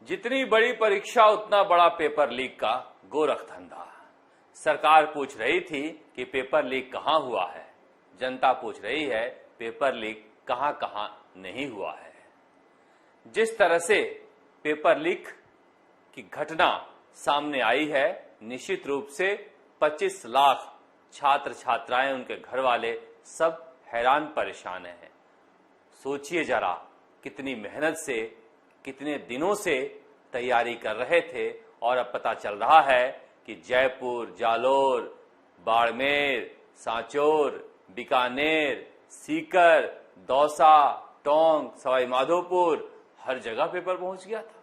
जितनी बड़ी परीक्षा उतना बड़ा पेपर लीक का गोरख धंधा। सरकार पूछ रही थी कि पेपर लीक कहां हुआ है, जनता पूछ रही है पेपर लीक कहां कहां नहीं हुआ है। जिस तरह से पेपर लीक की घटना सामने आई है, निश्चित रूप से 25 लाख छात्र छात्राएं, उनके घर वाले सब हैरान परेशान हैं। सोचिए जरा, कितनी मेहनत से, कितने दिनों से तैयारी कर रहे थे और अब पता चल रहा है कि जयपुर, जालोर, बाड़मेर, सांचौर, बीकानेर, सीकर, दौसा, टोंक, सवाई माधोपुर, हर जगह पेपर पहुंच गया था।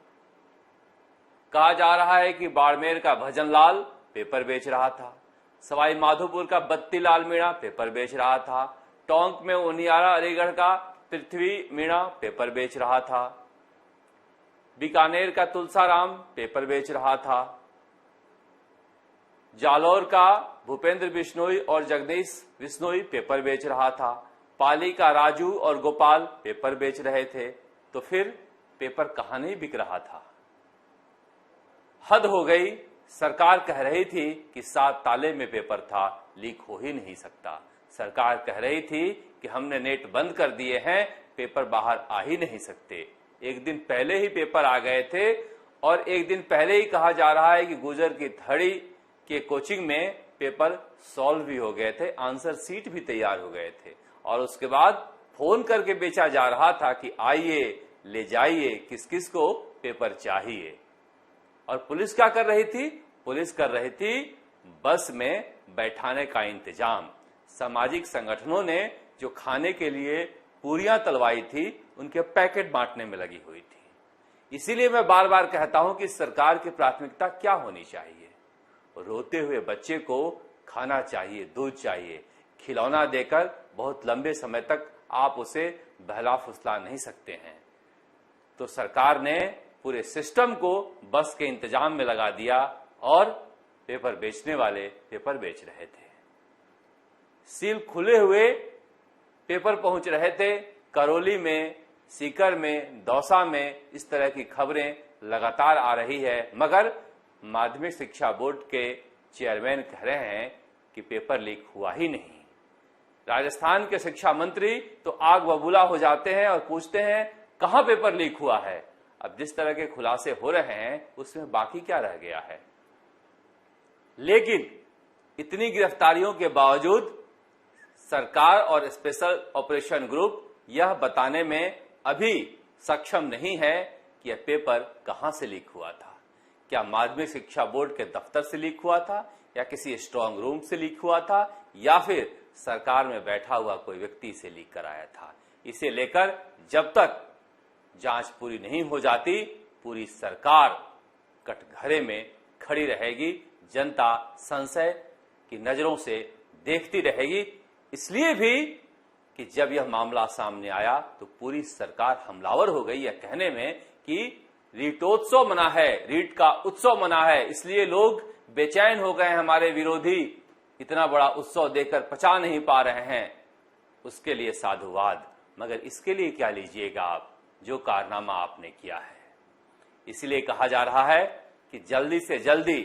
कहा जा रहा है कि बाड़मेर का भजन लाल पेपर बेच रहा था, सवाई माधोपुर का बत्तीलाल मीणा पेपर बेच रहा था, टोंक में उनियारा अलीगढ़ का पृथ्वी मीणा पेपर बेच रहा था, बीकानेर का तुलसाराम पेपर बेच रहा था, जालौर का भूपेंद्र बिश्नोई और जगदीश बिश्नोई पेपर बेच रहा था, पाली का राजू और गोपाल पेपर बेच रहे थे। तो फिर पेपर कहां नहीं बिक रहा था? हद हो गई। सरकार कह रही थी कि 7 ताले में पेपर था, लीक हो ही नहीं सकता। सरकार कह रही थी कि हमने नेट बंद कर दिए हैं, पेपर बाहर आ ही नहीं सकते। एक दिन पहले ही पेपर आ गए थे और एक दिन पहले ही कहा जा रहा है कि गुजर की धड़ी के कोचिंग में पेपर सॉल्व भी हो गए थे, आंसर सीट भी तैयार हो गए थे और उसके बाद फोन करके बेचा जा रहा था कि आइए ले जाइए, किस किस को पेपर चाहिए। और पुलिस क्या कर रही थी? पुलिस कर रही थी बस में बैठाने का इंतजाम। सामाजिक संगठनों ने जो खाने के लिए पूरियां तलवाई थी, उनके पैकेट बांटने में लगी हुई थी। इसीलिए मैं बार बार कहता हूं कि सरकार की प्राथमिकता क्या होनी चाहिए। रोते हुए बच्चे को खाना चाहिए, दूध चाहिए। खिलौना देकर बहुत लंबे समय तक आप उसे बहला फुसला नहीं सकते हैं। तो सरकार ने पूरे सिस्टम को बस के इंतजाम में लगा दिया और पेपर बेचने वाले पेपर बेच रहे थे। सील खुले हुए पेपर पहुंच रहे थे। करौली में, सीकर में, दौसा में इस तरह की खबरें लगातार आ रही है, मगर माध्यमिक शिक्षा बोर्ड के चेयरमैन कह रहे हैं कि पेपर लीक हुआ ही नहीं। राजस्थान के शिक्षा मंत्री तो आग बबूला हो जाते हैं और पूछते हैं कहां पेपर लीक हुआ है। अब जिस तरह के खुलासे हो रहे हैं उसमें बाकी क्या रह गया है। लेकिन इतनी गिरफ्तारियों के बावजूद सरकार और स्पेशल ऑपरेशन ग्रुप यह बताने में अभी सक्षम नहीं है कि यह पेपर कहां से लीक हुआ था। क्या माध्यमिक शिक्षा बोर्ड के दफ्तर से लीक हुआ था, या किसी स्ट्रांग रूम से लीक हुआ था, या फिर सरकार में बैठा हुआ कोई व्यक्ति से लीक कराया था। इसे लेकर जब तक जांच पूरी नहीं हो जाती, पूरी सरकार कटघरे में खड़ी रहेगी। जनता संशय की नजरों से देखती रहेगी। इसलिए भी कि जब यह मामला सामने आया तो पूरी सरकार हमलावर हो गई यह कहने में कि रीटोत्सव मना है, रीट का उत्सव मना है, इसलिए लोग बेचैन हो गए, हमारे विरोधी इतना बड़ा उत्सव देकर पचा नहीं पा रहे हैं। उसके लिए साधुवाद, मगर इसके लिए क्या लीजिएगा आप, जो कारनामा आपने किया है। इसलिए कहा जा रहा है कि जल्दी से जल्दी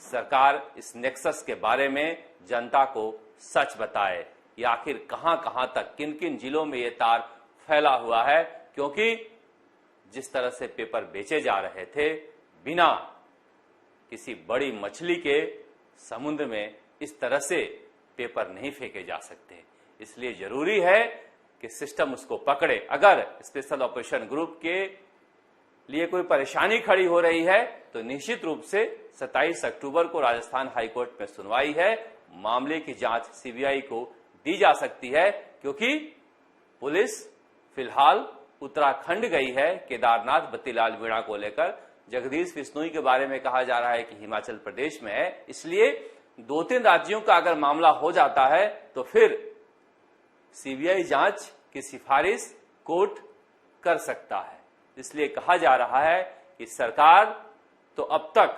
सरकार इस नेक्सस के बारे में जनता को सच बताए कि आखिर कहां कहां तक, किन किन जिलों में ये तार फैला हुआ है। क्योंकि जिस तरह से पेपर बेचे जा रहे थे, बिना किसी बड़ी मछली के समुद्र में इस तरह से पेपर नहीं फेंके जा सकते। इसलिए जरूरी है कि सिस्टम उसको पकड़े। अगर स्पेशल ऑपरेशन ग्रुप के लिए कोई परेशानी खड़ी हो रही है तो निश्चित रूप से 27 अक्टूबर को राजस्थान हाईकोर्ट में सुनवाई है। मामले की जांच सीबीआई को दी जा सकती है, क्योंकि पुलिस फिलहाल उत्तराखंड गई है केदारनाथ बत्तीलाल मीणा को लेकर। जगदीश बिश्नोई के बारे में कहा जा रहा है कि हिमाचल प्रदेश में है। इसलिए 2-3 राज्यों का अगर मामला हो जाता है तो फिर सीबीआई जांच की सिफारिश कोर्ट कर सकता है। इसलिए कहा जा रहा है कि सरकार तो अब तक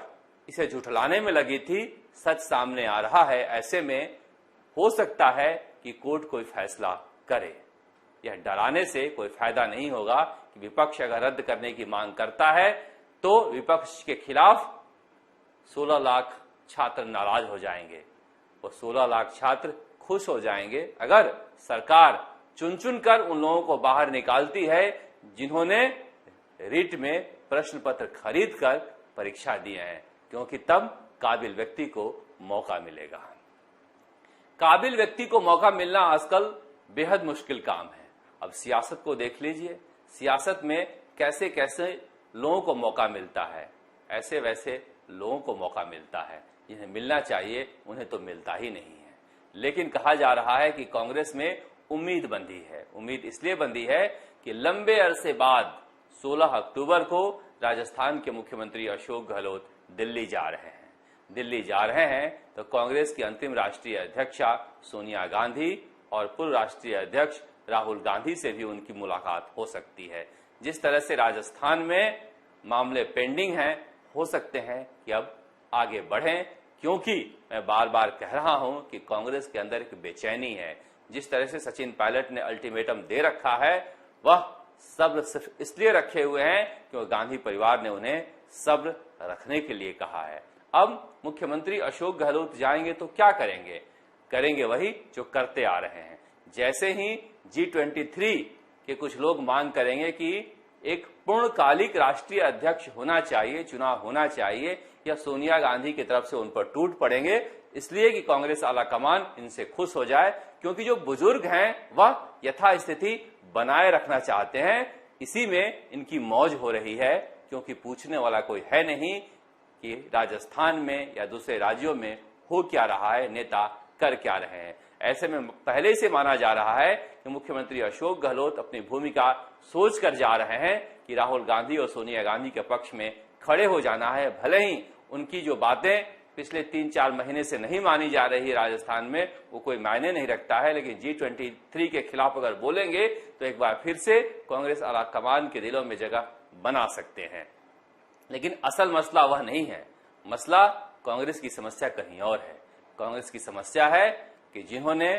इसे झुठलाने में लगी थी, सच सामने आ रहा है। ऐसे में हो सकता है कि कोर्ट कोई फैसला करे। यह डराने से कोई फायदा नहीं होगा कि विपक्ष अगर रद्द करने की मांग करता है तो विपक्ष के खिलाफ 16 लाख छात्र नाराज हो जाएंगे और 16 लाख छात्र खुश हो जाएंगे अगर सरकार चुन चुन कर उन लोगों को बाहर निकालती है जिन्होंने रिट में प्रश्न पत्र खरीद कर परीक्षा दिए हैं, क्योंकि तब काबिल व्यक्ति को मौका मिलेगा। काबिल व्यक्ति को मौका मिलना आजकल बेहद मुश्किल काम है। अब सियासत को देख लीजिए, सियासत में कैसे कैसे लोगों को मौका मिलता है, ऐसे वैसे लोगों को मौका मिलता है। जिन्हें मिलना चाहिए उन्हें तो मिलता ही नहीं है। लेकिन कहा जा रहा है कि कांग्रेस में उम्मीद बंधी है। उम्मीद इसलिए बंधी है कि लंबे अरसे बाद 16 अक्टूबर को राजस्थान के मुख्यमंत्री अशोक गहलोत दिल्ली जा रहे हैं। दिल्ली जा रहे हैं तो कांग्रेस की अंतिम राष्ट्रीय अध्यक्षा सोनिया गांधी और पूर्व राष्ट्रीय अध्यक्ष राहुल गांधी से भी उनकी मुलाकात हो सकती है। जिस तरह से राजस्थान में मामले पेंडिंग हैं, हो सकते हैं कि अब आगे बढ़ें, क्योंकि मैं बार बार कह रहा हूं कि कांग्रेस के अंदर एक बेचैनी है। जिस तरह से सचिन पायलट ने अल्टीमेटम दे रखा है, वह सब्र सिर्फ इसलिए रखे हुए हैं क्योंकि गांधी परिवार ने उन्हें सब्र रखने के लिए कहा है। अब मुख्यमंत्री अशोक गहलोत जाएंगे तो क्या करेंगे? करेंगे वही जो करते आ रहे हैं। जैसे ही G23 के कुछ लोग मांग करेंगे कि एक पूर्णकालिक राष्ट्रीय अध्यक्ष होना चाहिए, चुनाव होना चाहिए, या सोनिया गांधी की तरफ से उन पर टूट पड़ेंगे, इसलिए कि कांग्रेस आलाकमान इनसे खुश हो जाए, क्योंकि जो बुजुर्ग हैं वह यथास्थिति बनाए रखना चाहते हैं। इसी में इनकी मौज हो रही है, क्योंकि पूछने वाला कोई है नहीं कि राजस्थान में या दूसरे राज्यों में हो क्या रहा है, नेता कर क्या रहे हैं। ऐसे में पहले से माना जा रहा है कि मुख्यमंत्री अशोक गहलोत अपनी भूमिका सोच कर जा रहे हैं कि राहुल गांधी और सोनिया गांधी के पक्ष में खड़े हो जाना है। भले ही उनकी जो बातें पिछले 3-4 महीने से नहीं मानी जा रही है राजस्थान में, वो कोई मायने नहीं रखता है, लेकिन G23 के खिलाफ अगर बोलेंगे तो एक बार फिर से कांग्रेस आलाकमान के दिलों में जगह बना सकते हैं। लेकिन असल मसला वह नहीं है। मसला कांग्रेस की समस्या कहीं और है। कांग्रेस की समस्या है कि जिन्होंने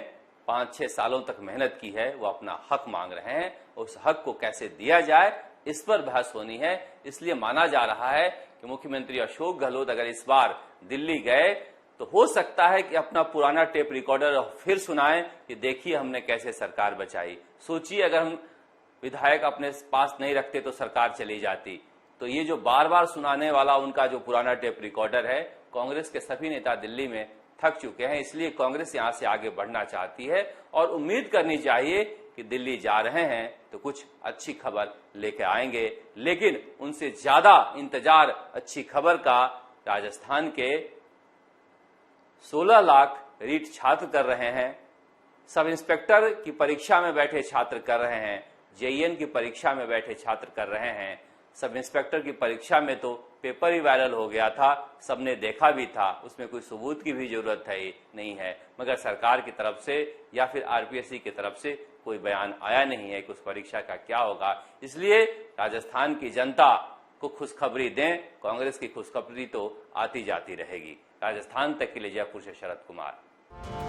5-6 सालों तक मेहनत की है वो अपना हक मांग रहे हैं, उस हक को कैसे दिया जाए इस पर बहस होनी है। इसलिए माना जा रहा है कि मुख्यमंत्री अशोक गहलोत अगर इस बार दिल्ली गए तो हो सकता है कि अपना पुराना टेप रिकॉर्डर फिर सुनाएं कि देखिए हमने कैसे सरकार बचाई। सोचिए अगर हम विधायक अपने पास नहीं रखते तो सरकार चली जाती। तो ये जो बार बार सुनाने वाला उनका जो पुराना टेप रिकॉर्डर है, कांग्रेस के सभी नेता दिल्ली में थक चुके हैं। इसलिए कांग्रेस यहां से आगे बढ़ना चाहती है और उम्मीद करनी चाहिए कि दिल्ली जा रहे हैं तो कुछ अच्छी खबर लेके आएंगे। लेकिन उनसे ज्यादा इंतजार अच्छी खबर का राजस्थान के 16 लाख रीट छात्र कर रहे हैं, सब इंस्पेक्टर की परीक्षा में बैठे छात्र कर रहे हैं, JEN की परीक्षा में बैठे छात्र कर रहे हैं। सब इंस्पेक्टर की परीक्षा में तो पेपर ही वायरल हो गया था, सबने देखा भी था, उसमें कोई सबूत की भी जरूरत है नहीं है, मगर सरकार की तरफ से या फिर RPSC की तरफ से कोई बयान आया नहीं है कि उस परीक्षा का क्या होगा। इसलिए राजस्थान की जनता को खुशखबरी दें, कांग्रेस की खुशखबरी तो आती जाती रहेगी। राजस्थान तक के लिए जयपुर से शरद कुमार।